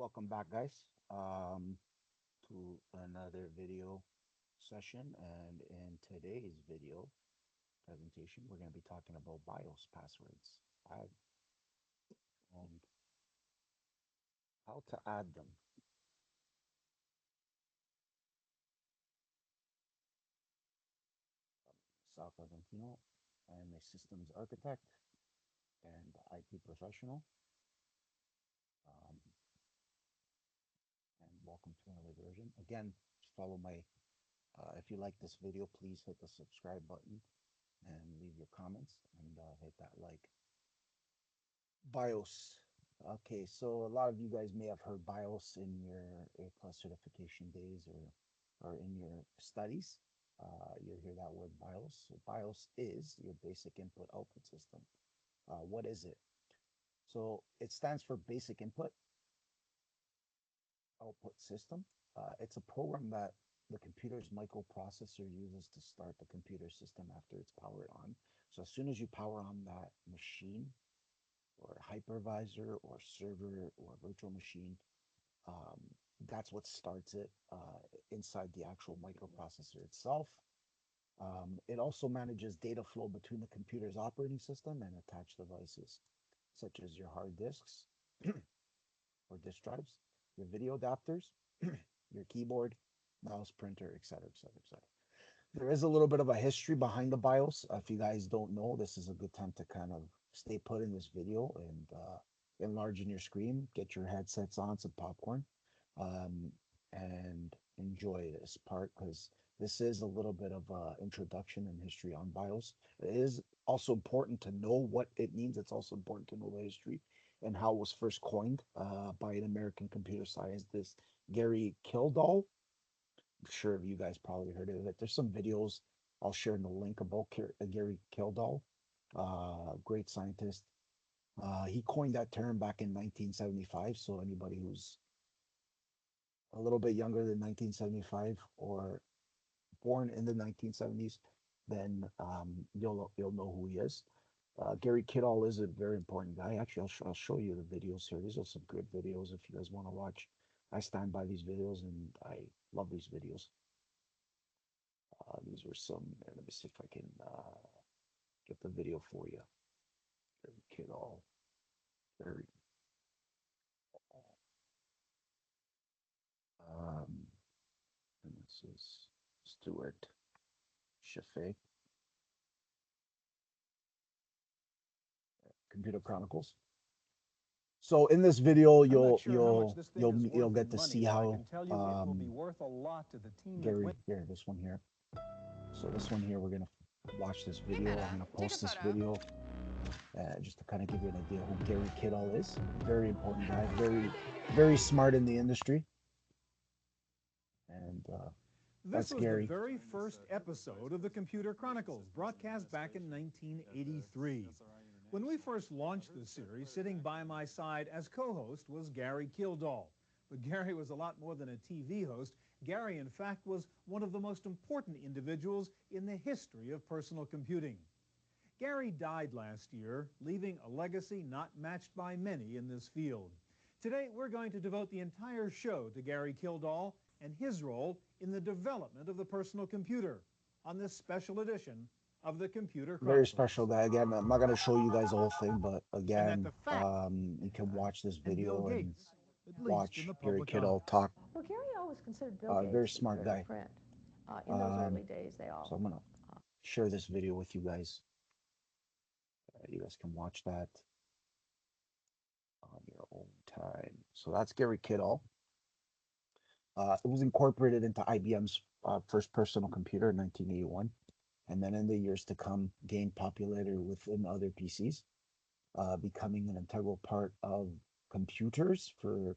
Welcome back, guys, to another video session. And in today's video presentation, we're going to be talking about BIOS passwords and how to add them. South Argentino. I'm a systems architect and IT professional. Um, and welcome to another version. Again, follow my if you like this video, please hit the subscribe button and leave your comments and hit that like. BIOS. Okay, so a lot of you guys may have heard BIOS in your A plus certification days or in your studies. You'll hear that word BIOS. So BIOS is your basic input output system. What is it? So it stands for basic input output system. It's a program that the computer's microprocessor uses to start the computer system after it's powered on. So as soon as you power on that machine or hypervisor or server or virtual machine, um, that's what starts it inside the actual microprocessor itself. It also manages data flow between the computer's operating system and attached devices, such as your hard disks or disk drives, your video adapters, your keyboard, mouse, printer, etc., etc., etc. There is a little bit of a history behind the BIOS. If you guys don't know, this is a good time to kind of stay put in this video and enlarge in your screen, get your headsets on, some popcorn, um, and enjoy this part because this is a little bit of introduction and history on BIOS. It is also important to know what it means. It's also important to know the history and how it was first coined by an American computer scientist, Gary Kildall. I'm sure you guys probably heard of it. There's some videos I'll share in the link about Gary Kildall, great scientist. He coined that term back in 1975. So anybody who's a little bit younger than 1975 or born in the 1970s, then you'll know who he is. Gary Kidall is a very important guy. Actually, I'll show you the videos here. These are some good videos if you guys want to watch. I stand by these videos and I love these videos. These were some. Let me see if I can get the video for you. Gary Kidall. Very. Um, and this is Stuart Chaffee. Computer Chronicles. So in this video, you'll get to see how Gary here, this one here. So this one here, we're gonna watch this video. I'm gonna post this video just to kind of give you an idea who Gary Kidall is. Very important guy, very smart in the industry. And this was Gary. The very first episode of the Computer Chronicles, broadcast back in 1983. When we first launched this series, sitting by my side as co-host was Gary Kildall. But Gary was a lot more than a TV host. Gary, in fact, was one of the most important individuals in the history of personal computing. Gary died last year, leaving a legacy not matched by many in this field. Today, we're going to devote the entire show to Gary Kildall and his role in the development of the personal computer on this special edition of the Computer Chronicles. Very special guy. Again, I'm not going to show you guys the whole thing, but again, you can watch this video and watch Gary Kidall talk. Well, Gary always considered Bill Gates very smart guy. Print. In those early days, they all. So I'm going to share this video with you guys. You guys can watch that on your own time. So that's Gary Kidall. It was incorporated into IBM's first personal computer in 1981. And then in the years to come, gained popularity within other PCs, becoming an integral part of computers for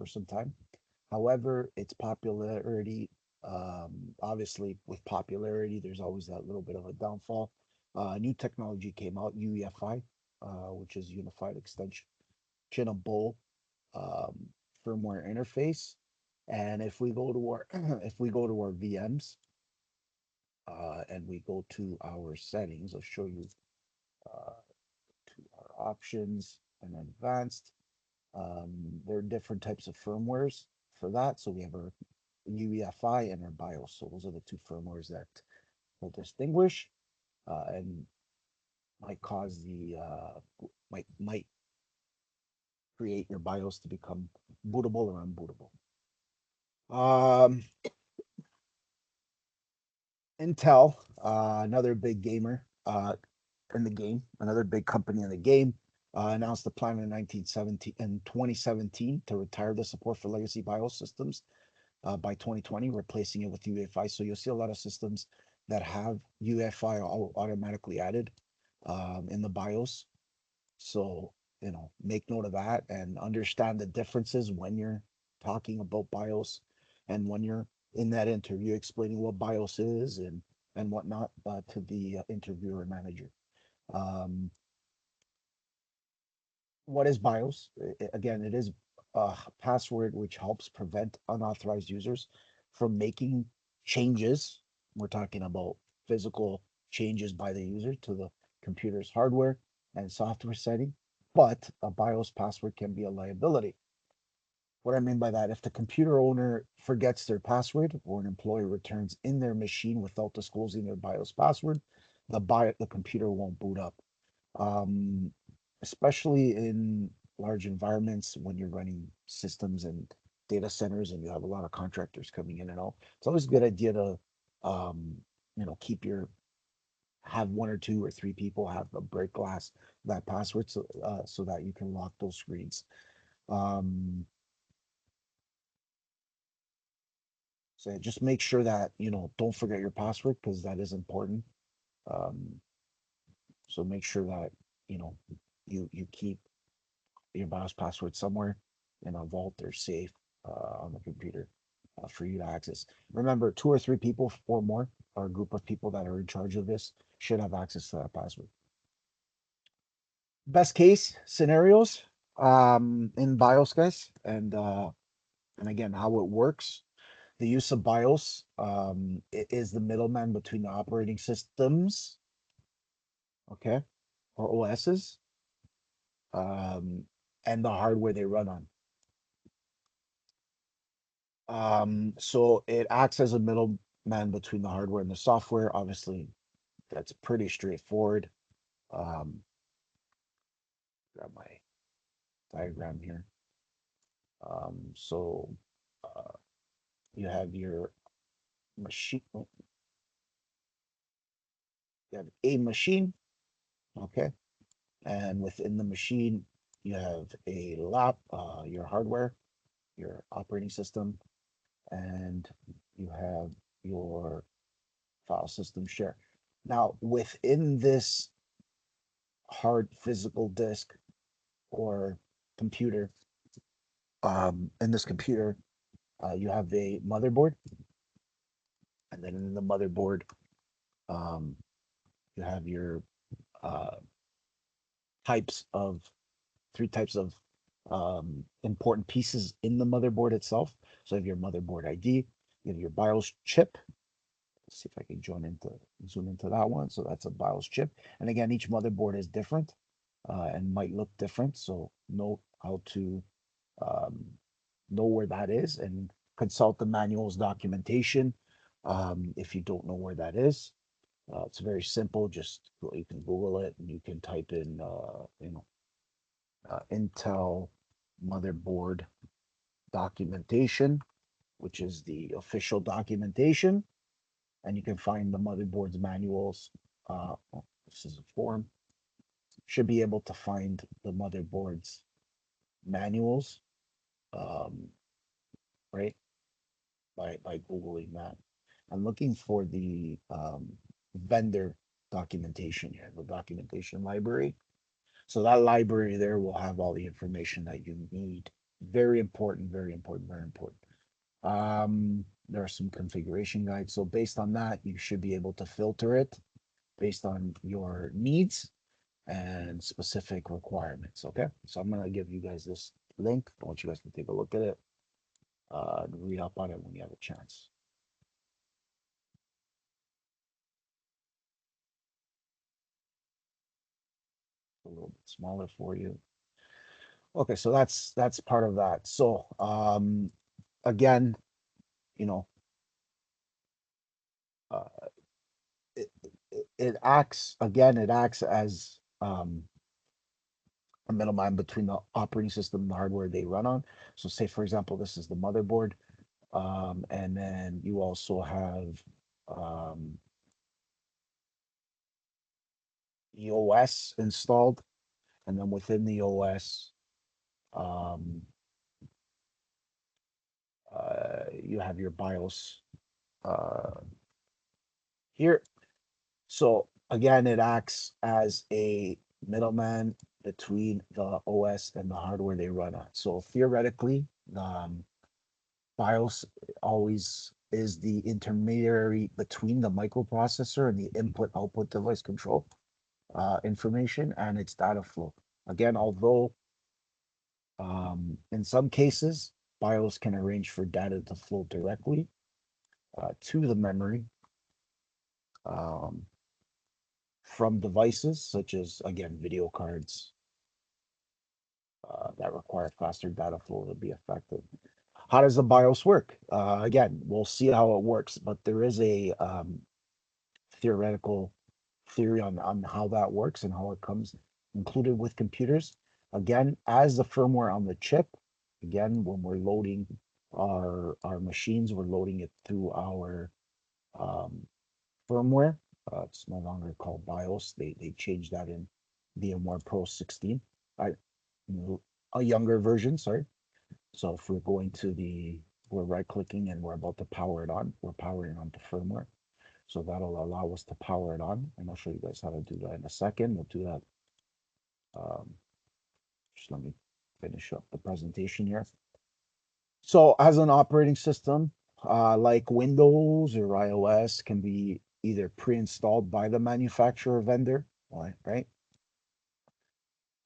some time. However, its popularity, obviously with popularity, there's always that little bit of a downfall. New technology came out, UEFI, which is Unified Extensionable Firmware Interface. And if we go to our VMs, and we go to our settings, I'll show you to our options and advanced. There are different types of firmwares for that. So we have our UEFI and our BIOS. So those are the two firmwares that will distinguish and might cause the might create your BIOS to become bootable or unbootable. Intel, another big gamer in the game, another big company in the game, announced a plan in 2017 to retire the support for legacy BIOS systems by 2020, replacing it with UEFI. So you'll see a lot of systems that have UEFI automatically added in the BIOS. So, make note of that and understand the differences when you're talking about BIOS and when you're in that interview explaining what BIOS is and whatnot to the interviewer manager. Um, what is BIOS? Again, it is a password which helps prevent unauthorized users from making changes. We're talking about physical changes by the user to the computer's hardware and software setting, but a BIOS password can be a liability. What I mean by that, if the computer owner forgets their password or an employee returns in their machine without disclosing their BIOS password, the computer won't boot up. Um, Especially in large environments when you're running systems and data centers and you have a lot of contractors coming in and out. It's always a good idea to, um, keep have one or two or three people have a break glass that password so that you can lock those screens. Um, so just make sure that, don't forget your password because that is important. Um, so make sure that, you know, you keep your BIOS password somewhere in a vault or safe on the computer for you to access. Remember, two or three people or more, or a group of people that are in charge of this, should have access to that password. Best case scenarios in BIOS, guys, and again, how it works. The use of BIOS is the middleman between the operating systems, okay, or OSs, um, and the hardware they run on. So it acts as a middleman between the hardware and the software. Obviously, that's pretty straightforward. Um, Grab my diagram here. So uh, you have your machine, you have a machine, okay, and within the machine you have your hardware, your operating system, and you have your file system share. Now, within this hard physical disk or computer, in this computer, you have a motherboard, and then in the motherboard, um, you have your uh, types of three types of important pieces in the motherboard itself. So you have your motherboard ID, you have your BIOS chip. Let's see if I can zoom into that one. So that's a BIOS chip. And again, each motherboard is different and might look different. So know how to um, know where that is and consult the manual's documentation if you don't know where that is. It's very simple. Just you can Google it and you can type in, Intel motherboard documentation, which is the official documentation, and you can find the motherboard's manuals. This is a form. Should be able to find the motherboard's manuals, um, right? By googling that. I'm looking for the vendor documentation here, the documentation library. So that library there will have all the information that you need. Very important, very important, very important. There are some configuration guides. So based on that, you should be able to filter it based on your needs and specific requirements. Okay. So I'm gonna give you guys this link. I want you guys to take a look at it, read up on it when you have a chance. A little bit smaller for you. Okay, so that's part of that. So again, you know, uh, it acts again. It acts as a middleman between the operating system and the hardware they run on. So, say for example, this is the motherboard, and then you also have um, the OS installed, and then within the OS, um, you have your BIOS uh, here. So again, it acts as a middleman between the OS and the hardware they run on. So theoretically, BIOS always is the intermediary between the microprocessor and the input output device control information and its data flow. Again, although in some cases, BIOS can arrange for data to flow directly to the memory um, from devices such as, again, video cards that require faster data flow to be effective. How does the BIOS work? Again, we'll see how it works, but there is a theoretical theory on how that works and how it comes included with computers. Again, as the firmware on the chip, again, when we're loading our machines, we're loading it through our um, firmware. It's no longer called BIOS. They changed that in VMware Pro 16. I, a younger version, sorry. So if we're going to we're right clicking and we're about to power it on, we're powering on the firmware. So that'll allow us to power it on. And I'll show you guys how to do that in a second. We'll do that. Um, just let me finish up the presentation here. So as an operating system, like Windows or iOS can be either pre-installed by the manufacturer vendor, right?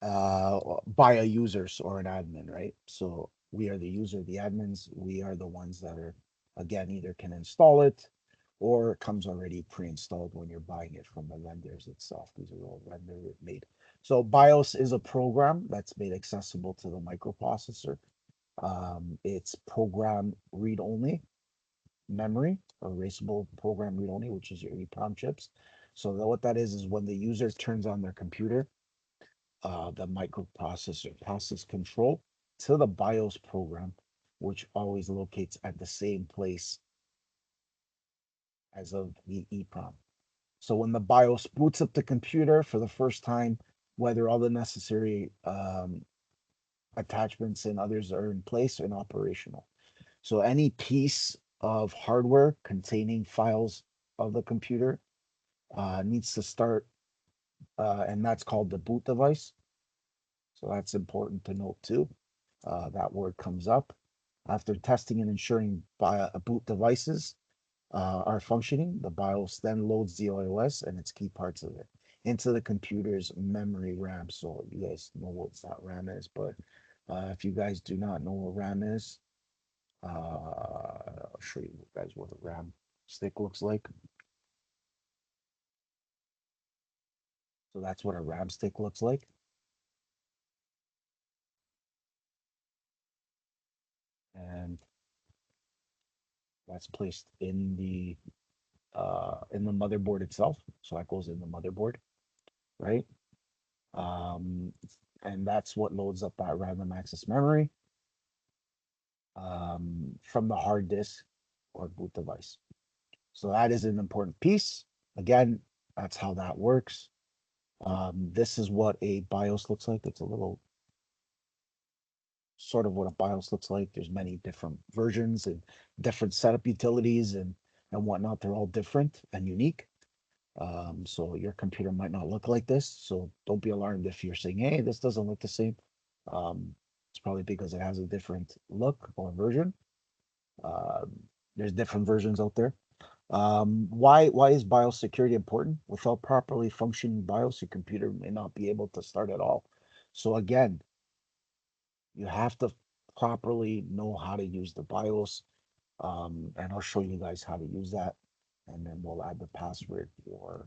By a users or an admin, right? So we are the user, the admins, we are the ones that are, again, either can install it or it comes already pre-installed when you're buying it from the vendors itself. These are all vendor made. So BIOS is a program that's made accessible to the microprocessor. It's program read only memory, erasable program read only, which is your EEPROM chips. So what that is when the user turns on their computer, the microprocessor passes control to the BIOS program, which always locates at the same place as of the EEPROM. So when the BIOS boots up the computer for the first time, whether all the necessary attachments and others are in place and operational. So any piece of hardware containing files of the computer needs to start, and that's called the boot device. So that's important to note too. That word comes up. After testing and ensuring boot devices are functioning, the BIOS then loads the OS and its key parts of it into the computer's memory RAM. So you guys know what that RAM is, but if you guys do not know what RAM is, I'll show you guys what a RAM stick looks like. So that's what a RAM stick looks like. And that's placed in the motherboard itself. So that goes in the motherboard, right? Um, and that's what loads up that random access memory from the hard disk or boot device. So that is an important piece. Again, that's how that works. This is what a BIOS looks like. It's a little sort of what a BIOS looks like. There's many different versions and different setup utilities and whatnot. They're all different and unique. So your computer might not look like this. So don't be alarmed if you're saying, hey, this doesn't look the same. Um, it's probably because it has a different look or version. Um, there's different versions out there. Why is BIOS security important? Without properly functioning BIOS, your computer may not be able to start at all. So again, you have to properly know how to use the BIOS. And I'll show you guys how to use that. And then we'll add the password for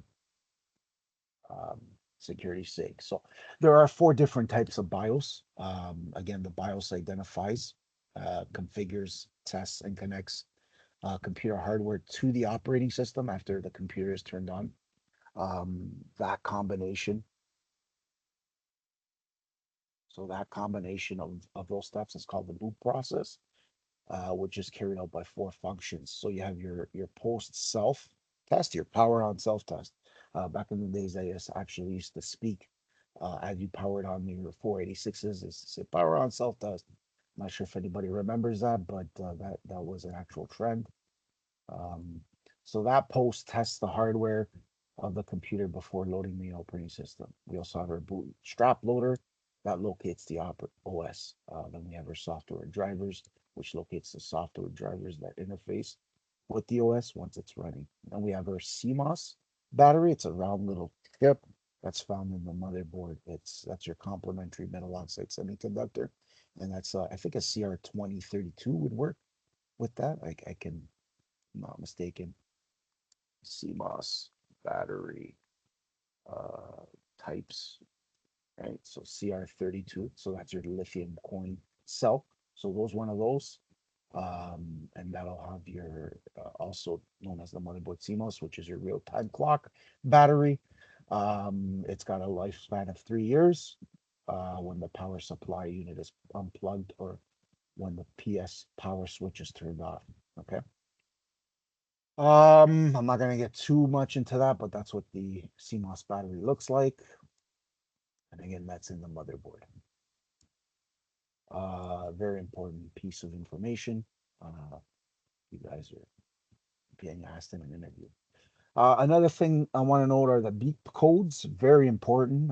um, security's sake. So there are 4 different types of BIOS. Again, the BIOS identifies, configures, tests, and connects computer hardware to the operating system after the computer is turned on. That combination, so that combination of those steps is called the boot process, which is carried out by 4 functions. So you have your post self test, your power on self test. Back in the days, I actually used to speak as you powered on your 486s, is to say power on self test. Not sure if anybody remembers that, but that was an actual trend. Um, so that post tests the hardware of the computer before loading the operating system. We also have our bootstrap loader that locates the OS. Then we have our software drivers, which locates the software drivers that interface with the OS once it's running. Then we have our CMOS battery. It's a round little chip that's found in the motherboard. That's your complementary metal oxide semiconductor, and that's I think a CR2032 would work with that. I can not mistaken, CMOS battery uh, types, right? So CR32, so that's your lithium coin cell. So those one of those, and that'll have your also known as the motherboard CMOS, which is your real-time clock battery. It's got a lifespan of 3 years when the power supply unit is unplugged or when the PS power switch is turned off. Okay. I'm not gonna get too much into that, but that's what the CMOS battery looks like. And again, that's in the motherboard. Very important piece of information. You guys are being asked in an interview. Another thing I want to note are the beep codes. Very important.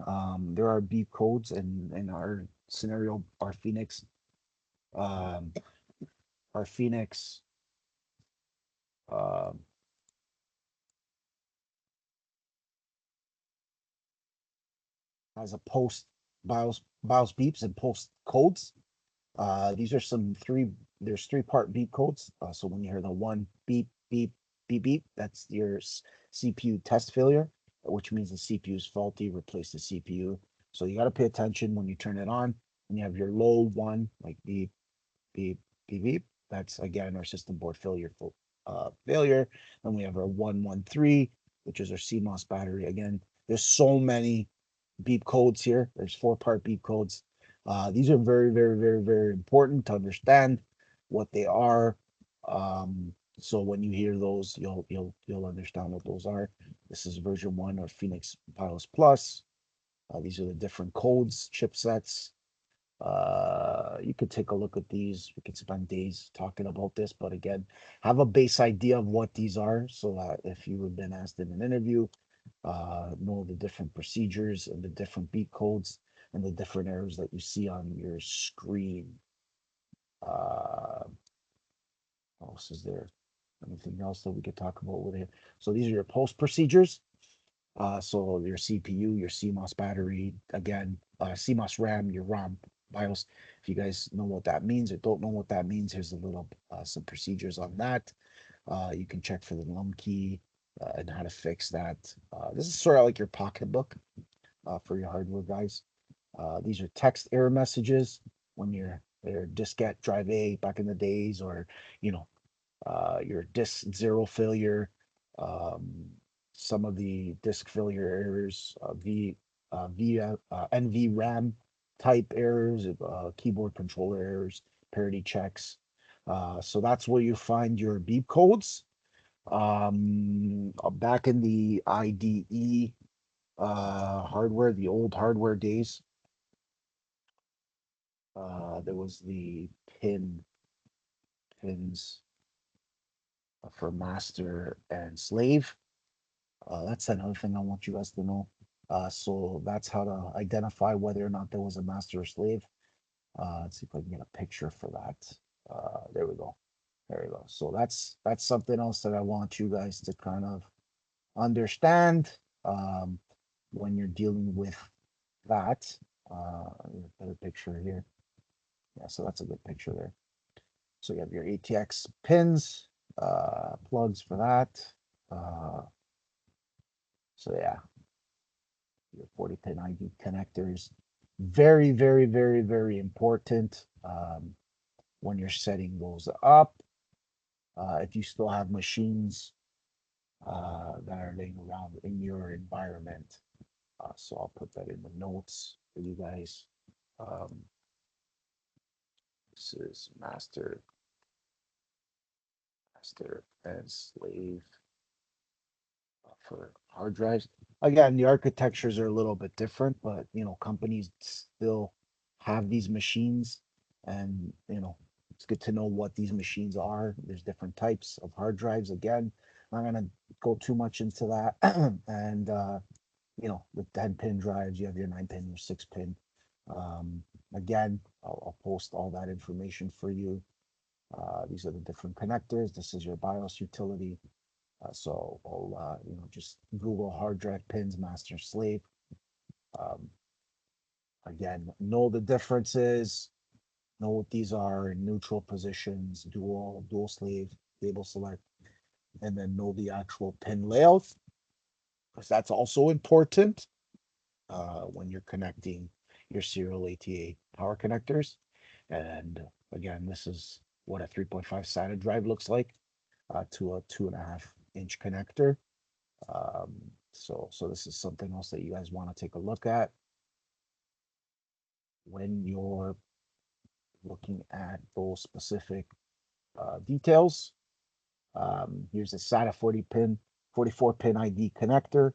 There are beep codes in our scenario. Um, our Phoenix um, has a post BIOS beeps and post codes. These are there's 3-part beep codes. So when you hear the one beep, beep, beep, beep, that's your CPU test failure, which means the CPU is faulty, replace the CPU. So you got to pay attention when you turn it on. And you have your low one, like beep, beep, beep, beep. That's again our system board failure. Then we have our 113, which is our CMOS battery. Again, there's so many beep codes here. There's 4-part beep codes. These are very, very, very, very important to understand what they are. So when you hear those, you'll understand what those are. This is version 1 of Phoenix BIOS Plus. These are the different codes, chipsets. You could take a look at these. We could spend days talking about this, but again, have a base idea of what these are so that if you have been asked in an interview, know the different procedures and the different beat codes and the different errors that you see on your screen. What else is there? Anything else that we could talk about with it? So these are your post procedures. So your CPU, your CMOS battery, again, CMOS RAM, your ROM BIOS. If you guys know what that means or don't know what that means, here's a little some procedures on that. You can check for the num key and how to fix that. This is sort of like your pocketbook for your hardware guys. These are text error messages when your diskette drive A back in the days, or you know your disk zero failure. Um, some of the disk failure errors, NVRAM type errors, keyboard controller errors, parity checks. So that's where you find your beep codes. Back in the IDE hardware, the old hardware days, there was the pins for master and slave. That's another thing I want you guys to know. So that's how to identify whether or not there was a master or slave. Let's see if I can get a picture for that. There we go. There we go. So that's something else that I want you guys to kind of understand um, when you're dealing with that. Better picture here. Yeah, so that's a good picture there. So you have your ATX pins, plugs for that. So yeah, your 40 pin ID connectors. Very, very, very, very important when you're setting those up. If you still have machines that are laying around in your environment. So I'll put that in the notes for you guys. Um, this is master and slave for hard drives. Again, the architectures are a little bit different, but companies still have these machines, and it's good to know what these machines are. There's different types of hard drives. Again, I'm not gonna go too much into that. And with 10-pin drives, you have your 9-pin, your 6-pin. Um, Again, I'll post all that information for you. These are the different connectors. This is your BIOS utility. So I'll just Google hard drive pins, master slave. Um, Again, know the differences, know what these are in neutral positions, dual slave, cable select, and then know the actual pin layout, because that's also important when you're connecting your serial ATA power connectors. And again, this is what a 3.5 SATA drive looks like to a 2.5-inch connector. So this is something else that you guys want to take a look at when you're looking at those specific details. Here's a SATA 44 pin ID connector.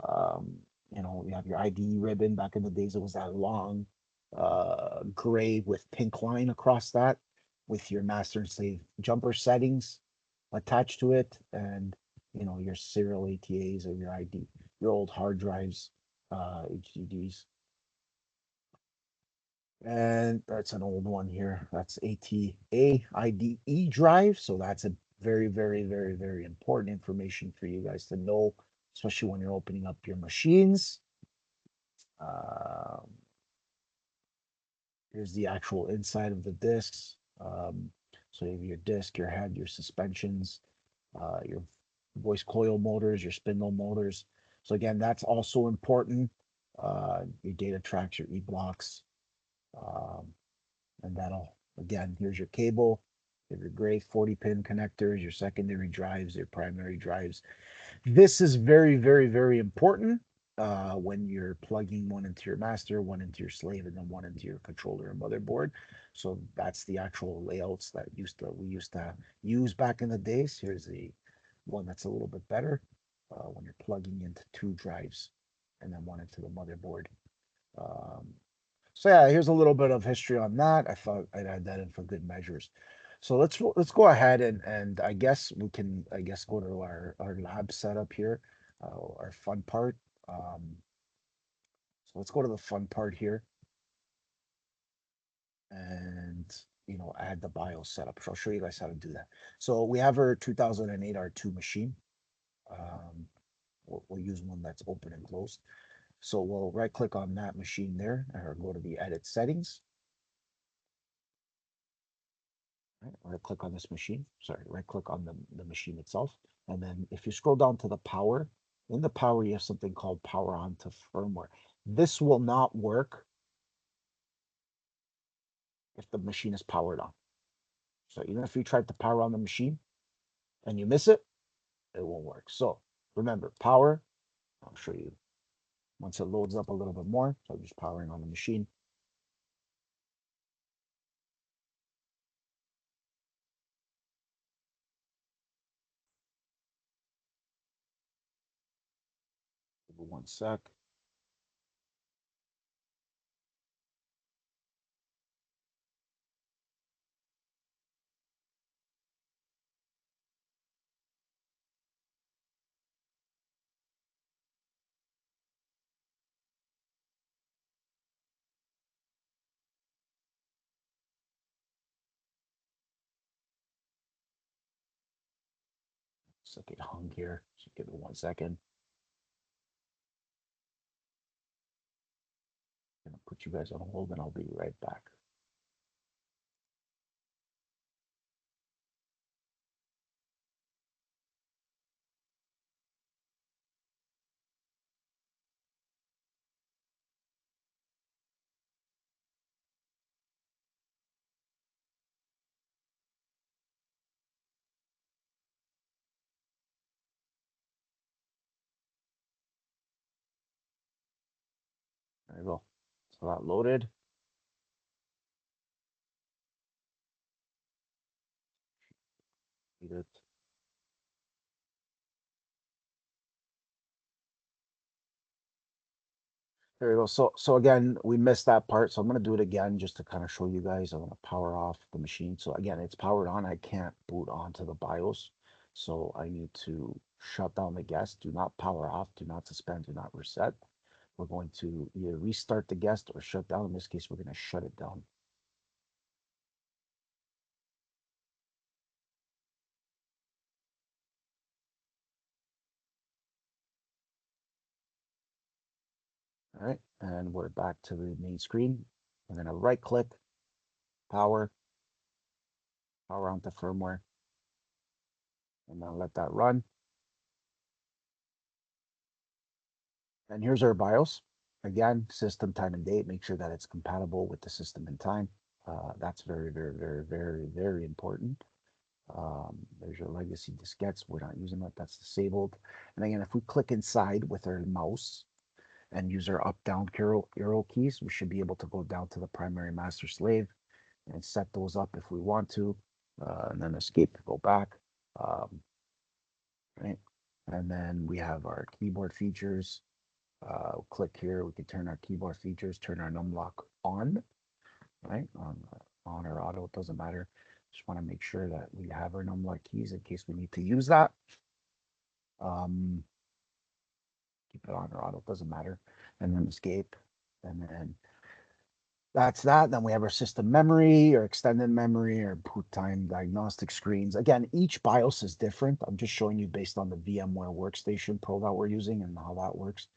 Um, you have your ID ribbon. Back in the days, it was that long gray with pink line across that, with your master and slave jumper settings attached to it, and your serial ATAs or your ID, your old hard drives, HDDs. And that's an old one here. That's ATA IDE drive. So that's a very, very, very, very important information for you guys to know, especially when you're opening up your machines. Um, Here's the actual inside of the discs. So you have your disc, your head, your suspensions, your voice coil motors, your spindle motors. So again, that's also important. Your data tracks, your e-blocks, um, and that'll, again, here's your cable, you have your gray 40 pin connectors, your secondary drives, your primary drives. This is very, very, very important when you're plugging one into your master, one into your slave, and then one into your controller and motherboard. So that's the actual layouts that we used to use back in the days. Here's the one that's a little bit better when you're plugging into 2 drives and then one into the motherboard. Um, so yeah, here's a little bit of history on that. I thought I'd add that in for good measures. So let's go ahead and I guess we can go to our lab setup here, our fun part. So let's go to the fun part here and add the BIOS setup. So I'll show you guys how to do that. So we have our 2008 R2 machine. Um, we'll use one that's open and closed. So we'll right click on that machine there or go to the edit settings. Right click on this machine. Sorry, right click on the machine itself. And then if you scroll down to the power, in the power, you have something called power on to firmware. This will not work if the machine is powered on. So even if you try to power on the machine and you miss it, it won't work. So remember, power, I'll show you once it loads up a little bit more. So I'm just powering on the machine. Give it 1 sec. So get hung here. So give it 1 second. I'm gonna put you guys on hold and I'll be right back. There we go. So that loaded. It. There we go. So again, we missed that part. So I'm gonna do it again just to kind of show you guys. I'm gonna power off the machine. So again, it's powered on. I can't boot onto the BIOS. So I need to shut down the guest. Do not power off. Do not suspend. Do not reset. We're going to either restart the guest or shut down. In this case, we're going to shut it down. All right, and we're back to the main screen. We're going to right click, power on to firmware, and now let that run. And here's our BIOS. Again, system, time, and date. Make sure that it's compatible with the system and time. That's very, very, very, very, very important. There's your legacy diskettes. We're not using that. That's disabled. And again, if we click inside with our mouse and use our up-down arrow keys, we should be able to go down to the primary master slave and set those up if we want to, and then escape to go back. Right, and then we have our keyboard features. Click here, we can turn our keyboard features, turn our numlock on, right? On or auto, it doesn't matter. Just want to make sure that we have our numlock keys in case we need to use that. Keep it on or auto, doesn't matter. And then escape, and then that's that. Then we have our system memory or extended memory or boot time diagnostic screens. Again, each BIOS is different. I'm just showing you based on the VMware Workstation Pro that we're using and how that works.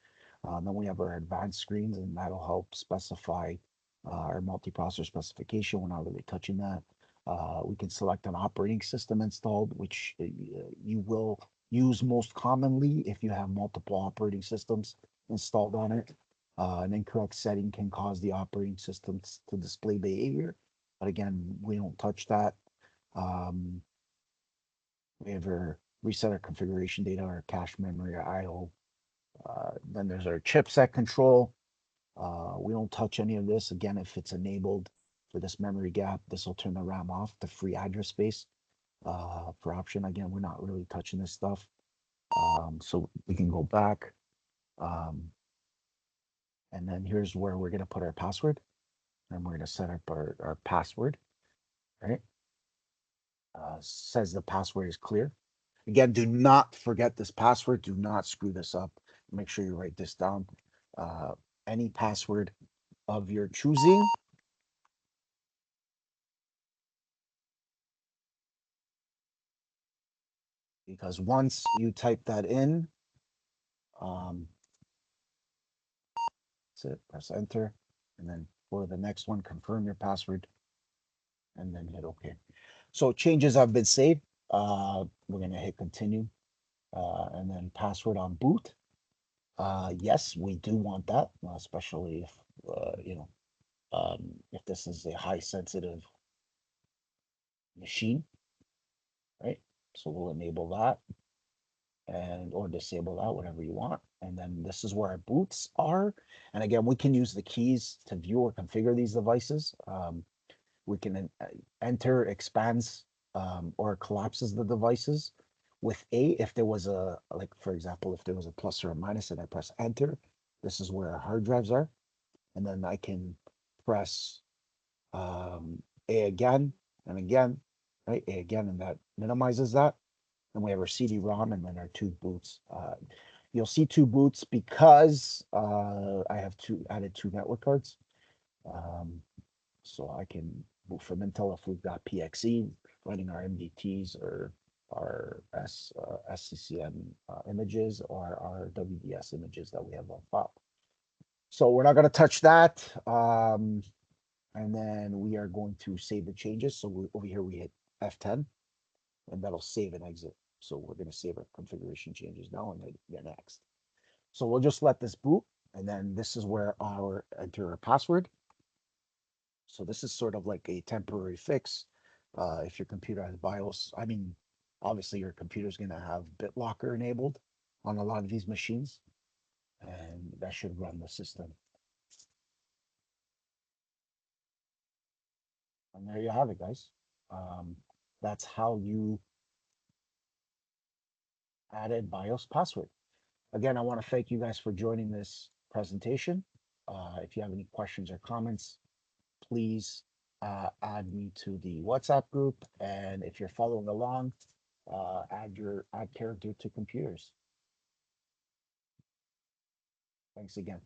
Then we have our advanced screens, and that'll help specify our multi-processor specification. We're not really touching that. We can select an operating system installed, which you will use most commonly if you have multiple operating systems installed on it. An incorrect setting can cause the operating system to display behavior, but again, we don't touch that. We have our reset our configuration data, our cache memory, our IO. Then there's our chipset control. We don't touch any of this. Again, if it's enabled for this memory gap, this will turn the RAM off, the free address space for option. Again, we're not really touching this stuff. So we can go back. And then here's where we're going to put our password. And we're going to set up our password, right? Says the password is clear. Again, do not forget this password. Do not screw this up. Make sure you write this down. Any password of your choosing. Because once you type that in, that's it, press enter. And then for the next one, confirm your password and then hit OK. So changes have been saved. We're going to hit continue and then password on boot. Yes, we do want that, especially if, if this is a high sensitive machine, right? So we'll enable that and or disable that, whatever you want. And then this is where our boots are. And again, we can use the keys to view or configure these devices. We can enter, expands, or collapses the devices. With A, if there was a, like for example, if there was a plus or a minus and I press enter, this is where our hard drives are. And then I can press A again and again, right? A again, and that minimizes that. And we have our CD-ROM and then our two boots. You'll see two boots because I have added two network cards. So I can boot from Intel if we've got PXE running our MDTs or our SCCM images or our WDS images that we have on file. So we're not going to touch that. And then we are going to save the changes. So over here we hit F10 and that'll save and exit. So we're going to save our configuration changes now and then next. So we'll just let this boot. And then this is where our enter our password. So this is sort of like a temporary fix. If your computer has BIOS, I mean, obviously your computer is going to have BitLocker enabled on a lot of these machines, and that should run the system. And there you have it, guys. That's how you added BIOS password. Again, I want to thank you guys for joining this presentation. If you have any questions or comments, please add me to the WhatsApp group. And if you're following along, add character to computers. Thanks again.